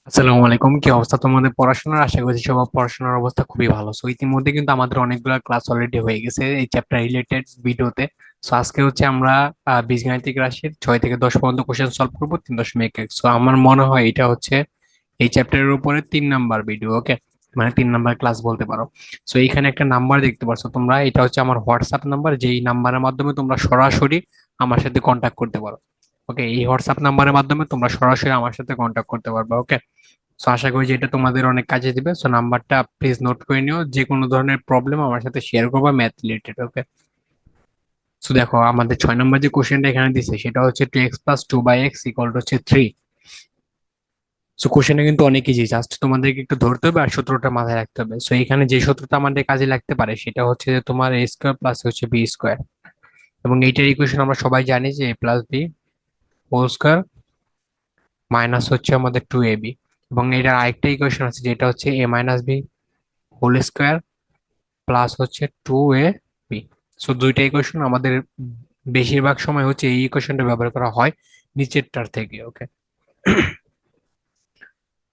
আসসালামু আলাইকুম। কি অবস্থা তোমাদের পড়াশোনার? আশা করছি সবার পড়াশোনার অবস্থা খুবই ভালো। সো ইতিমধ্যে কিন্তু আমাদের অনেকগুলো ক্লাস অলরেডি হয়ে গেছে এই চ্যাপ্টার রিলেটেড ভিডিওতে। সো আজকে হচ্ছে আমরা বীজগাণিতিক রাশির 6 থেকে 10 পর্যন্ত কোশ্চেন সলভ করবো 3.1। সো আমার মনে হয় এটা হচ্ছে এই চ্যাপ্টারের উপরে 3 নাম্বার ভিডিও। ওকে, মানে 3 নাম্বার ক্লাস বলতে পারো। সো এইখানে একটা নাম্বার দেখতে পাচ্ছ তোমরা, এটা হচ্ছে আমার হোয়াটসঅ্যাপ নাম্বার, যেই নাম্বারের মাধ্যমে তোমরা সরাসরি আমার সাথে কন্ট্যাক্ট করতে পারো। ওকে, এই হোয়াটসঅ্যাপ নাম্বারের মাধ্যমে তোমরা সরাসরি আমার সাথে কন্ট্যাক্ট করতে পারবে। ওকে, সো আশা করি যে এটা তোমাদের অনেক কাজে দিবে। সো নাম্বারটা প্লিজ নোট করে নিও, যে কোনো ধরনের প্রবলেম আমার সাথে শেয়ার করবা ম্যাথ রিলেটেড। ওকে, সো দেখো আমাদের 6 নম্বর যে কোশ্চেনটা এখানে দিছে সেটা হচ্ছে 2x + 2/x = হচ্ছে 3। সো কোশ্চেনটা কিন্তু অনেক ইজি, জাস্ট তোমাদেরকে একটু ধরতে হবে আর সূত্রটা মাথায় রাখতে হবে। সো এখানে যে সূত্রটা আমাদের কাজে লাগতে পারে সেটা হচ্ছে যে তোমার a² প্লাস হচ্ছে b², এবং এইটার ইকুয়েশন আমরা সবাই জানি যে a+b² মাইনাস হচ্ছে আমাদের 2ab, এবং এটার আরেকটা ইকুয়েশন আছে যেটা হচ্ছে a-b² প্লাস হচ্ছে 2ab। সো দুইটা ইকুয়েশন আমাদের বেশিরভাগ সময় হচ্ছে এই ইকুয়েশনটা ব্যবহার করা হয় নিচেরটার থেকে। ওকে,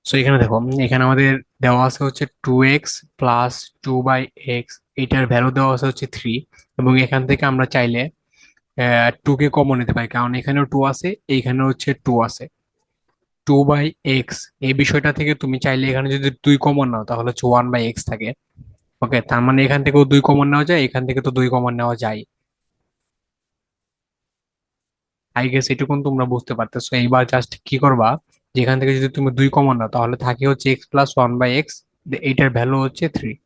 সো এখানে দেখো, এখানে আমাদের দেওয়া আছে হচ্ছে 2x + 2/x, এটার ভ্যালু দেওয়া আছে হচ্ছে 3, এবং এখান থেকে আমরা চাইলে 2 কে কমন নিতে পারি, কারণ এখানেও 2 আছে, এইখানেও হচ্ছে 2 আছে। 2/x এই বিষয়টা থেকে তুমি চাইলে এখানে যদি 2 কমন নাও তাহলে হচ্ছে 1/x থাকে। ওকে, তার মানে এখান থেকেও 2 কমন নেওয়া যায়, এখান থেকে তো 2 কমন নেওয়া যায়। আই গেস এটুকুন তোমরা বুঝতে পারতেছো। এইবার জাস্ট কি করবা, যেখান থেকে যদি তুমি 2 কমন নাও তাহলে থাকে হচ্ছে x + 1/x, এইটার ভ্যালু হচ্ছে 3,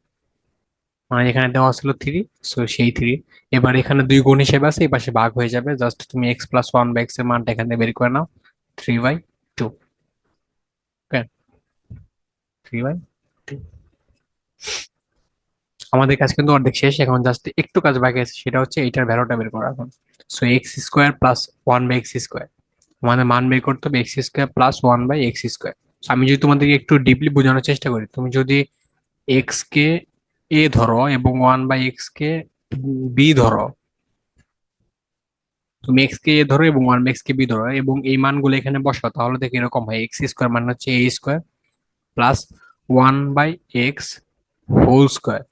মানে এখানে দেওয়া ছিল 3, সো সেই 3। এবার এখানে 2 গুণ হিসেবে আছে, এই পাশে ভাগ হয়ে যাবে, জাস্ট তুমি x + 1/x এর মানটা এখান থেকে বের করে নাও, 3/2। ওকে, 3/2। আমাদের কাজ কিন্তু অর্ধেক শেষ, এখন জাস্ট একটু কাজ বাকি আছে, সেটা হচ্ছে এইটার ভ্যালুটা বের করা। এখন সো x² + 1/x², আমাদের মান বের করতে হবে x² + 1/x²। আমি যদি তোমাদেরকে একটু ডিপলি বোঝানোর চেষ্টা করি, তুমি যদি এক্স কে এ ধরো এবং 1/x কে বি ধরো, তুমি এক্স কে এ ধরো এবং 1/x কে বি ধরো এবং এই মানগুলো এখানে বসাও, তাহলে দেখো এরকম হয় x² মানে হচ্ছে a² plus 1/x whole square.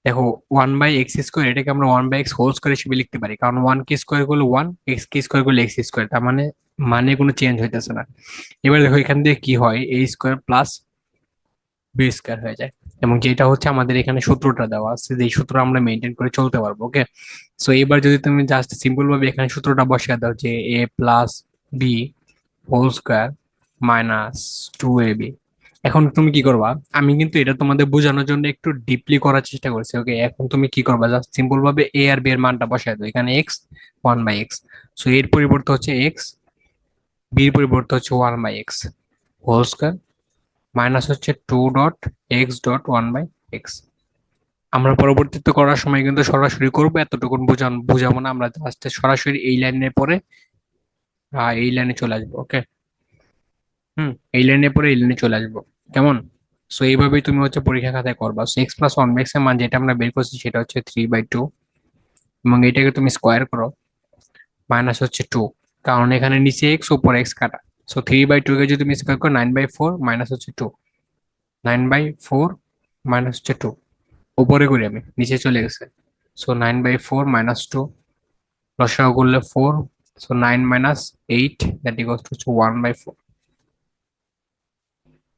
দেখো 1/x², এটাকে আমরা 1/x² হিসেবে লিখতে পারি, কারণ 1 কে স্কোয়ার করলে 1, x কে স্কোয়ার করলে x², তার মানে মানে কোনো চেঞ্জ হইতেছে না। এবার দেখো এখান থেকে কি হয়, a² প্লাস b² হয়ে যায়, এবং যেটা হচ্ছে আমাদের এখানে সূত্রটা দেওয়া আছে, যে সূত্র আমরা মেনটেন করে চলতে পারবো। ওকে, সো এবার যদি তুমি জাস্ট সিম্পল ভাবে এখানে সূত্রটা বসিয়ে দাও যে a+b² মাইনাস 2ab, এখন তুমি কি করবা? আমি কিন্তু এটা তোমাদের বোঝানোর জন্য একটু ডিপলি করার চেষ্টা করছি। ওকে, এখন তুমি কি করবা, জাস্ট সিম্পল ভাবে এ আর বি এর মানটা বসায় দাও, এখানে এক্স 1/x, সো এর পরিবর্তে হচ্ছে এক্স, বি এর পরিবর্তে হচ্ছে 1/x হোল স্কোয়ার মাইনাস হচ্ছে 2.x.1/x। আমরা পরবর্তীতে করার সময় কিন্তু সরাসরি করবো, এতটুকু বুঝাবো না, আমরা জাস্ট সরাসরি এই লাইনের পরে এই লাইনে চলে আসবো। ওকে, এই লাইনে পরে এই লাইনে চলে আসবো, কেমন? সো এইভাবেই তুমি হচ্ছে পরীক্ষা খাতায় করবা। সো x + 1/x এর মান যেটা আমরা বের করছি সেটা হচ্ছে 3/2, এবং এটাকে তুমি স্কোয়ার করো, মাইনাস হচ্ছে 2, কারণ এখানে নিচে এক্স উপর এক্স কাটা। সো 3/2 কে যদি তুমি স্কোয়ার করো 9/4 মাইনাস হচ্ছে 2, 9/4 মাইনাস হচ্ছে 2, উপরে করি আমি, নিচে চলে গেছে। সো 9/4 মাইনাস 2, লসাগু করলে 4, সো 9 - 8 দ্যাট ইকুয়ালস টু হচ্ছে 1/4।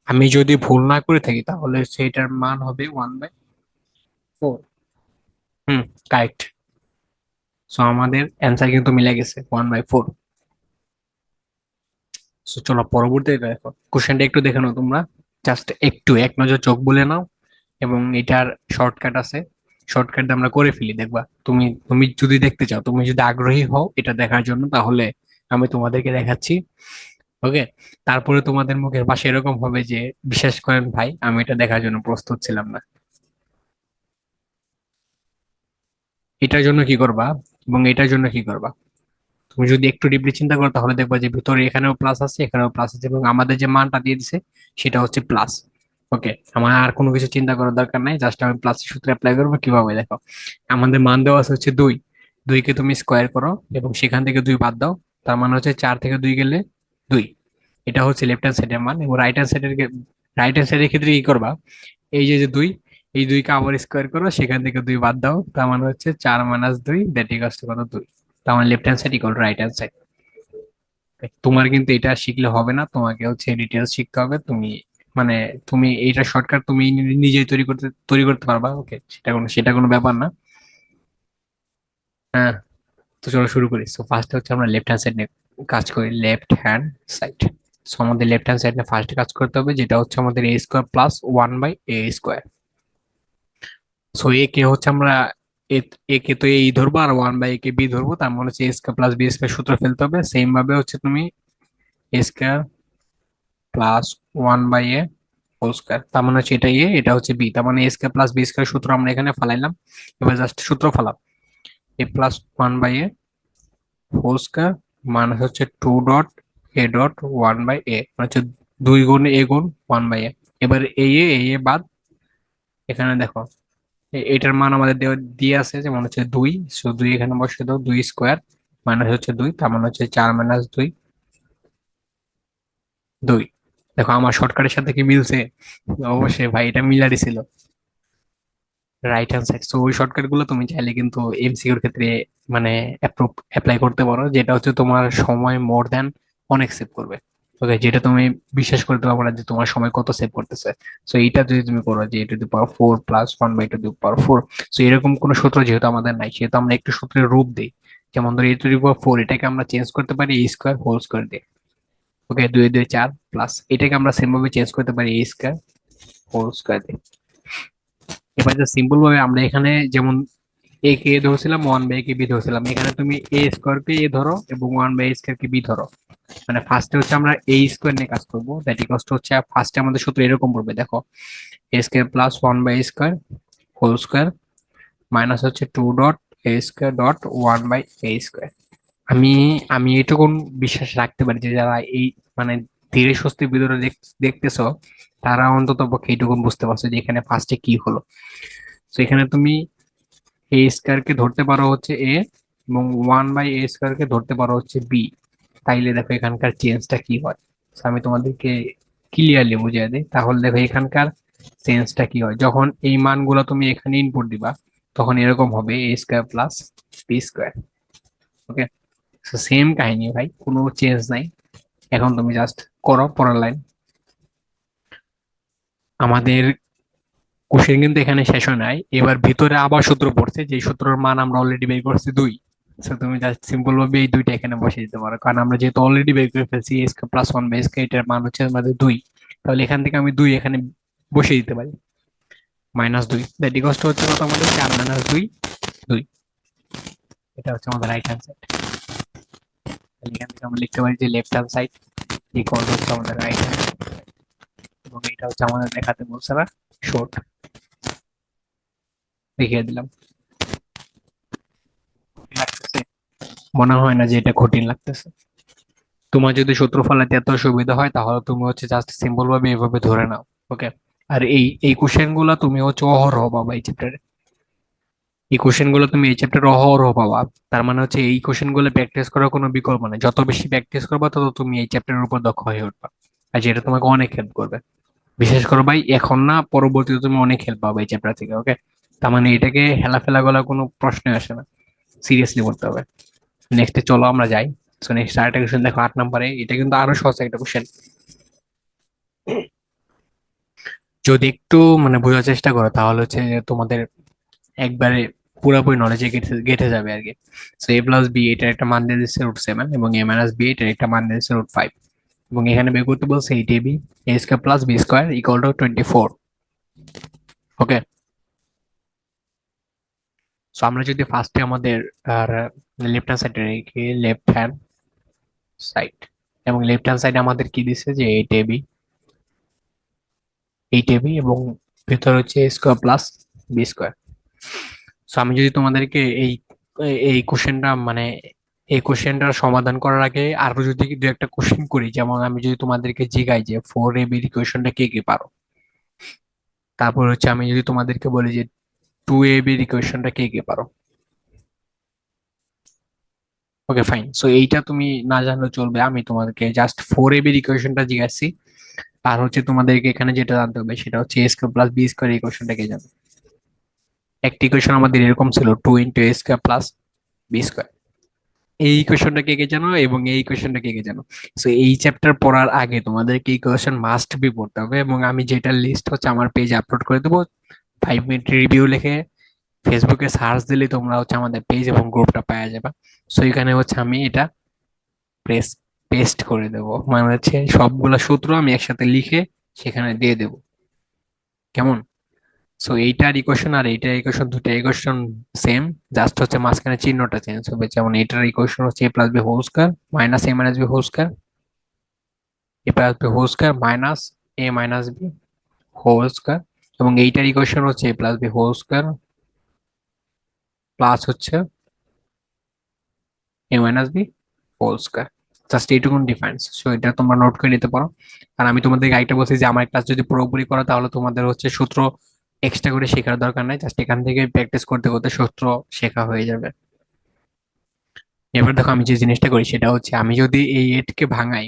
আমি যদি ভুল না করে থাকি তাহলে সেইটার মান হবে 1/4। হুম, কারেক্ট। সো আমাদের অ্যান্সার কিন্তু মিলে গেছে 1/4। সো চলো পরবর্তীতে দেখো, কোশ্চেনটা একটু দেখে নাও তোমরা, জাস্ট একটু এক নজর চোখ বুলে নাও, এবং এটার শর্টকাট আছে, শর্টকাট আমরা করে ফেলি, দেখবা। তুমি তুমি যদি দেখতে চাও, তুমি যদি আগ্রহী হও এটা দেখার জন্য, তাহলে আমি তোমাদেরকে দেখাচ্ছি। ওকে, তারপরে তোমাদের মুখের পাশে এরকম হবে যে বিশ্বাস করেন ভাই, আমি এটা দেখার জন্য প্রস্তুত ছিলাম না। এটার জন্য কি করবা এবং এটার জন্য কি করবা, তুমি যদি একটু ডিপলি চিন্তা করো তাহলে দেখবা যে ভিতরে এখানেও প্লাস আছে, এখানেও প্লাস আছে, এবং আমাদের যে মানটা দিয়ে দিছে সেটা হচ্ছে প্লাস। ওকে, আমার আর কোনো কিছু চিন্তা করার দরকার নাই, জাস্ট আমি প্লাস সূত্র অ্যাপ্লাই করবো। কিভাবে দেখো, আমাদের মান দেওয়া আছে হচ্ছে 2, 2 কে তুমি স্কোয়ার করো এবং সেখান থেকে 2 বাদ দাও, তার মানে হচ্ছে 4 থেকে 2 গেলে 2, এটা হচ্ছে লেফট হ্যান্ড সাইডের মান, এবং রাইট হ্যান্ড সাইডের ক্ষেত্রে কি করবা, এই যে যে দুই, এই দুইকে আবার স্কোয়ার করো, সেখান থেকে দুই বাদ দাও, তার মানে হচ্ছে 4 - 2 দ্যাট ইকুয়ালস টু কত, 2। তার মানে left hand side equal right hand side. তোমার কিন্তু এটা শিখলে হবে না, তোমাকে হচ্ছে ডিটেলস শিখতে হবে। তুমি মানে তুমি এইটা শর্টকাট তুমি নিজেই তৈরি করতে পারবা, ওকে, সেটা কোনো ব্যাপার না। হ্যাঁ, তো চলো শুরু করি। সো ফার্স্ট হচ্ছে আমরা লেফট হ্যান্ড সাইড নিয়ে কাজ করি, লেফট হ্যান্ড সাইড। সো আমাদের লেফট হ্যান্ড সাইড নিয়ে ফার্স্ট কাজ করতে হবে, যেটা হচ্ছে আমাদের a² + 1/a²। সো এ কে হচ্ছে আমরা এ কে তো এই ধরবো, আর 1/a কে বি ধরবো, তার মানে হচ্ছে a² + b² সূত্র ফেলতে হবে। সেম ভাবে হচ্ছে তুমি a²+1/a² তার মানে হচ্ছে এটা এ, এটা হচ্ছে বি, তার মানে a² + b² সূত্র আমরা এখানে ফালাইলাম। এবার জাস্ট সূত্র ফালাম, a+1/a² মানে হচ্ছে 2.a.1/a, মানে হচ্ছে 2 গুণ a গুণ 1/a। এবার এ বাদ, এখানে দেখো এটার মান আমাদের দিয়ে আছে, যেমন হচ্ছে 2, সো 2 এখানে বসিয়ে দাও, 2² মাইনাস হচ্ছে 2, তার মানে হচ্ছে 4 - 2 2। দেখো আমার শর্টকাটের সাথে কি মিলছে? অবশ্যই ভাই, এটা মিলারই ছিল, রাইট হ্যান্ড সাইড। সো ওই শর্টকাট গুলো তুমি চাইলে কিন্তু এমসিকিউর ক্ষেত্রে মানে অ্যাপ্লাই করতে পারো, যেটা হচ্ছে তোমার সময় মোর দ্যান অনেক সেভ করবে। ওকে, যেটা তুমি বিশ্বাস করতে পারবে না যে তোমার সময় কত সেভ করতেছে। সো এইটা যদি তুমি করো যে a⁴ + 1/2⁴, সো এরকম কোনো সূত্র যেহেতু আমাদের নাই, সেহেতু আমরা একটু সূত্রের রূপ দিই। যেমন ধরো a⁴ এটাকে আমরা চেঞ্জ করতে পারি a² হোল স্কয়ার দিয়ে। ওকে, 2 2 4 প্লাস এটাকে আমরা সেম ভাবে চেঞ্জ করতে পারি a² হোল স্কয়ার দিয়ে। এবার যে সিম্পল ভাবে আমরা এখানে যেমন এ কে ধরছিলাম, 1/a কে বি ধরছিলাম, এখানে তুমি a² কে এ ধরো এবং 1/a² কে বি ধরো। মানে ফার্স্টে হচ্ছে আমরা a² নিয়ে কাজ করবো, দ্যাট ইকুয়ালস টু হচ্ছে ফার্স্টে আমাদের সূত্র এরকম পড়বে, দেখো a² + 1/a² whole square minus হচ্ছে 2.a².1/a²। আমি আমি এটুকুন বিশ্বাস রাখতে পারি যে যারা এই মানে ধীরে সুস্থে ভিডিওটা দেখতেছো, তারা অন্তত পক্ষে এইটুকুন বুঝতে পারছো যে এখানে ফার্স্টে কি হলো। তো এখানে তুমি a² কে ধরতে পারো হচ্ছে এ, এবং 1/a² কে ধরতে পারো হচ্ছে বি। তাইলে দেখো এখানকার চেঞ্জটা কি হয়। So আমি তোমাদেরকে ক্লিয়ারলি বুঝিয়ে দিই, তাহলে দেখো এখানকার চেঞ্জটা কি হয়। যখন এই মানগুলো তুমি এখানে ইনপুট দিবা, তখন এরকম হবে a² + b²। ওকে, সেম কাহিনী ভাই, কোনো চেঞ্জ নাই। এখন তুমি জাস্ট করো পরের লাইন। আমাদের কোশ্চেন কিন্তু এখানে শেষ হয় নাই, এবার ভিতরে আবার সূত্র পড়ছে, যে সূত্রের মান আমরা অলরেডি বের করছি 2। সো তুমি জাস্ট সিম্পল ভাবে এই দুইটা এখানে বসিয়ে দিতে পারো, কারণ আমরা যেহেতু অলরেডি বের করে ফেলছি a² + 1/a² এটার মান হচ্ছে আমাদের 2। তাহলে এখান থেকে আমি 2 এখানে বসিয়ে দিতে পারি, -2 দ্যাট ইকুয়ালস টু হচ্ছে কত আমাদের, 4 - 2 2। এটা হচ্ছে আমাদের রাইট হ্যান্ড সাইড। এখান থেকে আমরা লিখতে পারি যে লেফট হ্যান্ড সাইড ইকুয়াল হচ্ছে আমাদের রাইট হ্যান্ড, এবং এটা হচ্ছে আমাদের দেখাতে বলছে না, শর্ট দেখিয়ে দিলাম। লাগতেছে? মনে হয় না যে এটা কঠিন লাগতেছে। তোমার যদি সূত্র ফলাতে এত সুবিধা হয়, তাহলে তুমি হচ্ছে জাস্ট সিম্পল ভাবে এভাবে ধরে নাও। ওকে, আর এই কোশ্চেন গুলা তুমি হচ্ছে অহরহ পাবা এই চ্যাপ্টারে। এই কোশ্চেন গুলো তুমি এই চ্যাপ্টারে অহরহ পাবা। তার মানে হচ্ছে এই কোশ্চেন গুলো প্র্যাকটিস করার কোনো বিকল্প নেই, যত বেশি প্র্যাকটিস করবা তত তুমি এই চ্যাপ্টারের উপর দক্ষ হয়ে উঠবা। আর যেটা তোমাকে অনেক হেল্প করবে, বিশেষ করে ভাই এখন না, পরবর্তীতে তুমি অনেক হেল্প পাবে এই চ্যাপ্টার থেকে। ওকে, তার মানে এটাকে হেলাফেলা গলা কোনো প্রশ্ন আসে না, সিরিয়াসলি করতে হবে। নেক্সটে চলো আমরা যাই। সো নেক্সট আরেকটা কোশ্চেন দেখো, 8 নম্বরে, এটা কিন্তু আরো সহজ একটা কোশ্চেন। যদি একটু মানে বোঝার চেষ্টা করো, তাহলে হচ্ছে যে তোমাদের একবারে পুরোপুরি নলেজে গেটে গেটে যাবে আর কি। সো a+b এটার একটা মান দিয়ে দিচ্ছে √7, এবং a - b এটার একটা মান দিয়ে দিচ্ছে √5, এবং এখানে বের করতে বলছে 8ab a² + b² = 24। ওকে, সো আমরা যদি ফার্স্টে আমাদের আর লেফট হ্যান্ড সাইডে রেখে, লেফট হ্যান্ড সাইড, এবং লেফট হ্যান্ড সাইডে আমাদের কি দিচ্ছে যে 8ab এবং ভেতর হচ্ছে a² + b²। সো আমি যদি তোমাদেরকে এই এই কোশ্চেনটা মানে এই কোশ্চেনটার সমাধান করার আগে আরো যদি দু একটা কোশ্চেন করি, যেমন আমি যদি তোমাদেরকে জিগাই যে 4ab এর ইকুয়েশনটা কে কে পারো, তারপর হচ্ছে আমি যদি তোমাদেরকে বলি যে 2ab এর ইকুয়েশনটা কে কে পারো, ওকে ফাইন, সো এইটা তুমি না জানলেও চলবে, আমি তোমাদেরকে জাস্ট 4ab ইকুয়েশনটা জিজ্ঞাসি। আর হচ্ছে তোমাদেরকে এখানে যেটা জানতে হবে সেটা হচ্ছে এ স্কোয়ার প্লাস বি স্কোয়ার ইকুয়েশনটা কে জানো। একটা ইকুয়েশন আমাদের এরকম ছিল, 2 × a² প্লাস বি স্কোয়ার। এই ইকুয়েশনটা কে কে জানো এবং এই ইকুয়েশনটা কে কে জানো। সো এই চ্যাপ্টার পড়ার আগে তোমাদেরকে ইকুয়েশন মাস্ট বি পড়তে হবে, এবং আমি যেটা লিস্ট হচ্ছে আমার পেজে আপলোড করে দেবো। 5 মিনিট রিভিউ লিখে ফেসবুকে সার্চ দিলে তোমরা হচ্ছে আমাদের পেজ এবং গ্রুপটা পাওয়া যাবে। সো এখানে হচ্ছে আমি এটা প্রেস পেস্ট করে দেবো, মানে হচ্ছে সবগুলা সূত্র আমি একসাথে লিখে সেখানে দিয়ে দেবো, কেমন? সো এইটার ইকুয়েশন আর এইটার ইকুয়েশন, দুটো ইকুয়েশন সেম, জাস্ট হচ্ছে মাঝখানে চিহ্নটা চেঞ্জ হবে। যেমন এইটার ইকুয়েশন হচ্ছে A plus B whole square minus A minus B whole square, A plus B whole square minus A minus B whole square, এবং এইটার ইকুয়েশন হচ্ছে A plus B whole square plus হচ্ছে A minus B whole square. Just এইটুকুন difference, so এটা তোমরা note করে নিতে পারো। আর আমি তোমাদের গাইডটা বলছি যে আমার ক্লাস যদি পুরোপুরি করো তাহলে তোমাদের হচ্ছে সূত্র এক্সট্রা করে শেখার দরকার নাই, জাস্ট এখান থেকে প্র্যাকটিস করতে করতে সূত্র শেখা হয়ে যাবে। এবার দেখো আমি যে জিনিসটা করি সেটা হচ্ছে আমি যদি এই 8 কে ভাঙাই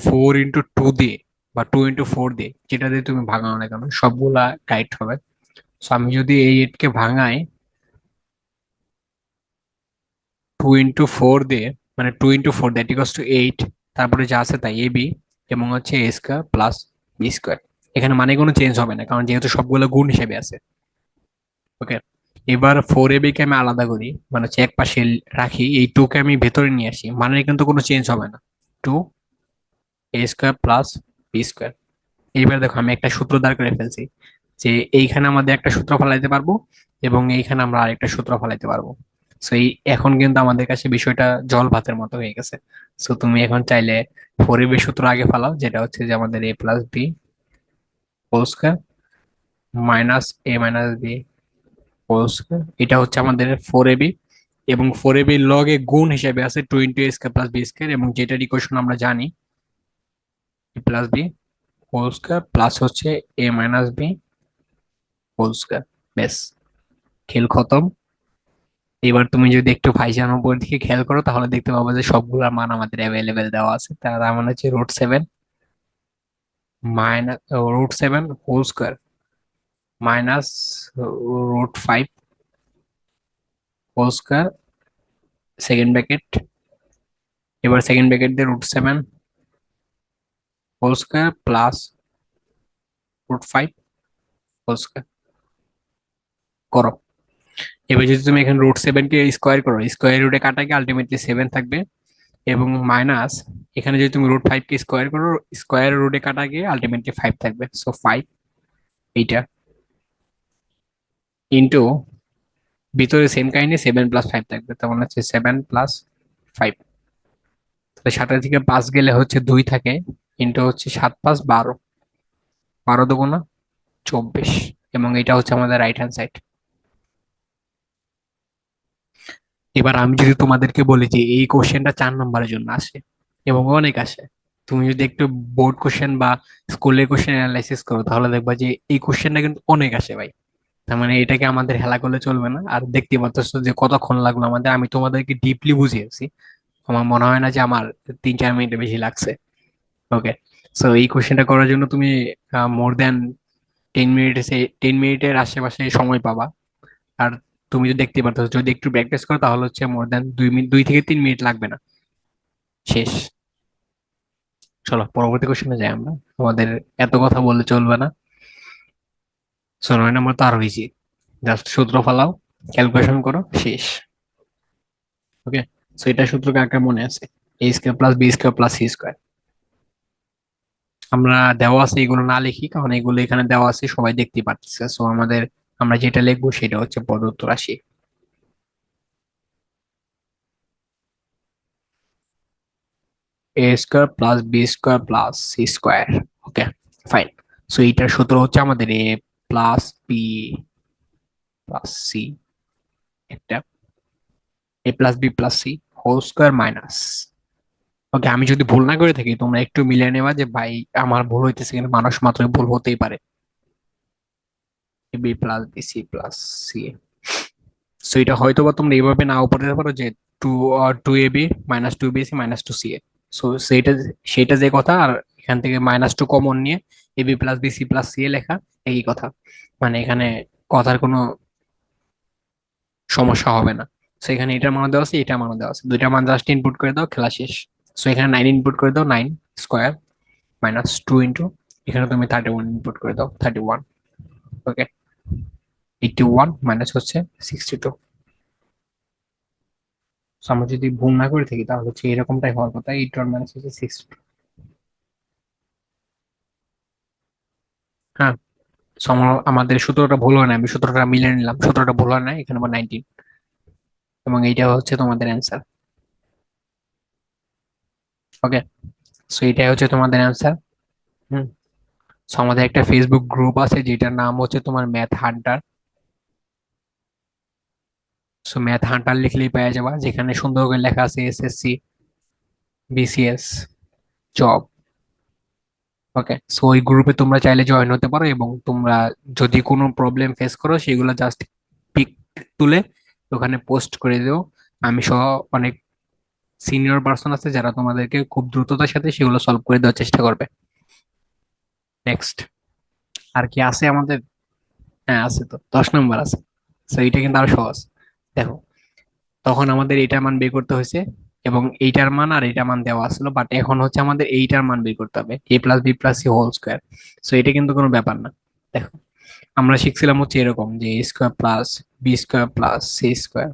4 × 2 দিয়ে বা 2 × 4 দিয়ে, যেটা দিয়ে তুমি ভাঙাও না কেন সবগুলা কারেক্ট হবে। সো আমি যদি এই 8 কে ভাঙাই 2 × 4 দিয়ে, মানে 2 × 4 দ্যাট ইকুয়ালস টু 8, তারপরে যা আছে তাই এ বি এবং হচ্ছে এ স্কয়ার প্লাস বি স্কয়ার। এখানে মানে কোনো চেঞ্জ হবে না কারণ যেহেতু সবগুলো গুণ হিসেবে আছে। ওকে, এবার 4ab কে আমি আলাদা করি, মানে হচ্ছে এক পাশে রাখি, এই 2 কে আমি ভেতরে নিয়ে আসি, মানে কিন্তু কোনো চেঞ্জ হবে না। 2 a² প্লাস বি স্কোয়ার। এইবার দেখো আমি একটা সূত্র দাঁড় করে ফেলছি, যে এইখানে আমাদের একটা সূত্র ফলাইতে পারবো এবং এইখানে আমরা আরেকটা সূত্র ফলাইতে পারবো। সো এই এখন কিন্তু আমাদের কাছে বিষয়টা জল ভাতের মতো হয়ে গেছে। সো তুমি এখন চাইলে 4ab সূত্র আগে ফেলাও, যেটা হচ্ছে যে আমাদের a plus B whole square minus A minus B whole square, এটা হচ্ছে আমাদের 4ab, এবং 4ab লগে গুণ হিসেবে আছে 2 × a² প্লাস বি স্কোয়ার, এবং যেটার ইকুয়েশন আমরা জানি A plus B whole square plus হচ্ছে A minus B whole square. ব্যাস, খেল খতম। এবার তুমি যদি একটু ভাইজান উপর দিকে খেয়াল করো তাহলে দেখতে পাবো যে সবগুলোর মান আমাদের অ্যাভেলেবেল দেওয়া আছে। তার মানে হচ্ছে √7 minus √7 whole square minus √5 whole square second bracket, এবার সেকেন্ড ব্র্যাকেট দিয়ে √7 whole square plus √5 whole square করো। এবার যদি তুমি এখানে √7 কে স্কোয়ার করো, স্কোয়ার রুটে কাটা গিয়ে আলটিমেটলি 7 থাকবে, এবং মাইনাস এখানে যদি তুমি √5 কে স্কোয়ার করো, স্কোয়ার রুটে কাটা গিয়ে আলটিমেটলি 5 থাকবে। সো 5 এইটা ইন্টু ভিতরে সেম কাহিনী 7 + 5 থাকবে, তার মানে হচ্ছে 7 + 5। তাহলে 7 থেকে 5 গেলে হচ্ছে 2 থাকে, ইন্টু হচ্ছে 7 × 5 = 12, 12 × 2 = 24, এবং এটা হচ্ছে আমাদের রাইট হ্যান্ড সাইড। এবার আমি যদি তোমাদেরকে বলি যে এই কোশ্চেনটা 4 নম্বরের জন্য আসে এবং অনেক আসে, তুমি যদি একটু বোর্ড কোশ্চেন বা স্কুলের কোশ্চেন অ্যানালাইসিস করো তাহলে দেখবা যে এই কোশ্চেনটা কিন্তু অনেক আসে ভাই। তার মানে এটাকে আমাদের হেলা করলে চলবে না। আর দেখতে পাচ্ছ যে কতক্ষণ লাগলো আমাদের, আমি তোমাদেরকে ডিপলি বুঝিয়েছি, আমার মনে হয় না যে আমার 3-4 মিনিটের বেশি লাগছে। ওকে, সো এই কোশ্চেনটা করার জন্য তুমি মোর দেন 10 মিনিট, 10 মিনিটের আশেপাশে সময় পাবা। আর তুমি যদি দেখতে পারতো যদি একটু প্র্যাকটিস করো তাহলে হচ্ছে মোর দেন 2 মিনিট, 2 থেকে 3 মিনিট লাগবে না, শেষ। চলো পরবর্তী কোশ্চেনে যাই আমরা, আমাদের এত কথা বললে চলবে না। সো 9 নম্বর তো আরো ইজি, জাস্ট সূত্র ফলাও, ক্যালকুলেশন করো, শেষ। ওকে, সো এটা সূত্র কার কার মনে আছে? a² plus b² plus c²। আমরা দেওয়া আছে এগুলো না লিখি কারণ এগুলো এখানে দেওয়া আছে সবাই দেখতে পাচ্ছে, সো আমাদের আমরা যেটা লিখবো সেটা হচ্ছে প্রদত্ত রাশি। a² plus b² plus c²। Okay fine, so এইটার সূত্র হচ্ছে আমাদের a plus B plus C, একটা A plus B plus C whole square minus. Okay, আমি যদি ভুল না করে থাকি তোমরা একটু মিলিয়ে নেবা যে ভাই আমার ভুল হইতেছে, কিন্তু মানুষ মাত্রই ভুল হতেই পারে। B plus B C plus C, so এটা হয়তো বা তোমরা এইভাবে নাও পড়তে পারো যে two two A B minus two B C minus two C A. So সেইটা সেটা যে কথা, আর এখান থেকে মাইনাস টু কমন নিয়ে A B plus B C plus C A লেখা, একই কথা। মানে এখানে কথার কোনো সমস্যা হবে না। সো এখানে এটার মান দেওয়া আছে, এটার মান দেওয়া আছে, দুইটা মান জাস্ট ইনপুট করে দাও, খেলা শেষ। সো এখানে 9 ইনপুট করে দাও, 9 স্কোয়ার মাইনাস টু ইন্টু, এখানে তুমি 31 ইনপুট করে দাও, 31। ওকে, 81 মাইনাস হচ্ছে 62। আমরা যদি ভুল না করে থাকি তাহলে হচ্ছে এরকমটাই হওয়ার কথা, 81 মাইনাস হচ্ছে 62। হ্যাঁ, so আমাদের সূত্রটা ভুল হয় না, আমি সূত্রটা মিলিয়ে নিলাম, সূত্রটা ভুল হয় না, এখানে আবার 19। এবং এইটা হচ্ছে তোমাদের অ্যান্সার। ওকে, সো এটাই হচ্ছে তোমাদের অ্যান্সার। হুম। সো আমাদের একটা ফেসবুক গ্রুপ আছে যেটার নাম হচ্ছে তোমার Math Hunter. So Math Hunter লিখলেই পেয়ে যাবা, যেখানে সুন্দর করে লেখা আছে SSC, BCS, job. Okay, so ওই গ্রুপে তোমরা চাইলে জয়েন হতে পারো, এবং তোমরা যদি কোনো প্রবলেম ফেস করো সেগুলো জাস্ট পিক তুলে ওখানে পোস্ট করে দিও। আমি সহ অনেক সিনিয়র পার্সন আছে যারা তোমাদেরকে খুব দ্রুততার সাথে সেগুলো সলভ করে দেওয়ার চেষ্টা করবে। নেক্সট, আর কি আছে আমাদের? হ্যাঁ আছে তো, 10 নম্বর আছে। তো এটা কিন্তু আরো সহজ। দেখো, তখন আমাদের এইটার মান বের করতে হয়েছে, এবং এইটার মান আর এইটার মান দেওয়া আসলো, বাট এখন হচ্ছে আমাদের এইটার মান বের করতে হবে, A plus B plus C whole square. So এটা কিন্তু কোনো ব্যাপার না। দেখো, আমরা শিখছিলাম হচ্ছে এরকম যে A square plus B square plus C square,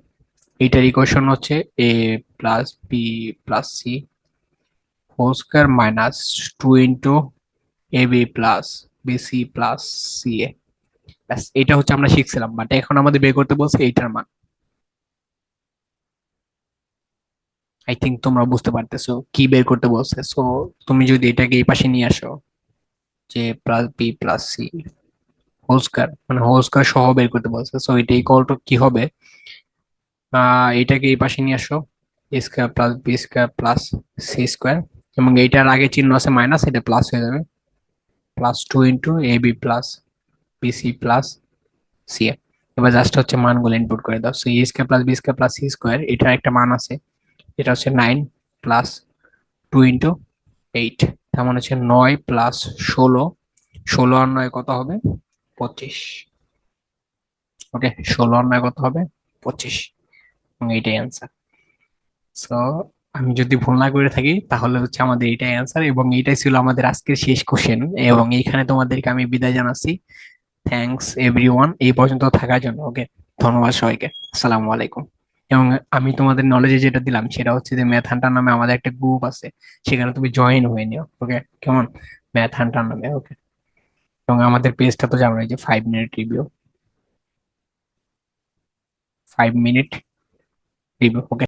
এইটার ইকুয়েশন হচ্ছে A plus B plus C whole square minus two into A B plus B C plus C A. ব্যাস, এটা হচ্ছে আমরা শিখছিলাম, বাট এখন আমাদের বের করতে বলছে এইটার মান। আই থিঙ্ক তোমরা বুঝতে পারতেছো কি বের করতে বলছে। সো তুমি যদি এটাকে এই পাশে নিয়ে আসো, যে plus B plus C whole square, মানে হোল স্কয়ার সহ বের করতে বলছে, সো এটা ইকুয়াল টু কি হবে? এটাকে এই পাশে নিয়ে আসো, A square plus B square plus C square, এবং এইটার আগে চিহ্ন আছে মাইনাস, এটা প্লাস হয়ে যাবে, plus two into A B plus B C plus C A. এবার জাস্ট হচ্ছে মানগুলো ইনপুট করে দাও। So A square plus B square plus C square, এটার একটা মান আছে, এটা হচ্ছে 9 প্লাস 2 ইন্টু 8, তার মানে হচ্ছে 9 প্লাস 16। 16 আর 9 কত হবে? 25। ওকে, 16 আর 9 কত হবে? 25। এবং এইটাই অ্যান্সার। সো আমি যদি ভুল না করে থাকি তাহলে হচ্ছে আমাদের এটাই অ্যান্সার, এবং এইটাই ছিল আমাদের আজকের শেষ কোশ্চেন। এবং এইখানে তোমাদেরকে আমি বিদায় জানাচ্ছি। থ্যাঙ্কস এভরিওয়ান এই পর্যন্ত থাকার জন্য। ওকে, ধন্যবাদ সবাইকে। আসসালামু আলাইকুম। এবং আমি তোমাদের নলেজে যেটা দিলাম সেটা হচ্ছে যে ম্যাথ হান্টার নামে আমাদের একটা গ্রুপ আছে, সেখানে তুমি জয়েন হয়ে নিও। ওকে, কেমন? ম্যাথ হান্টার নামে। ওকে, এবং আমাদের পেজটা তো জানোই যে 5 মিনিট রিভিউ, 5 মিনিট রিভিউ। ওকে।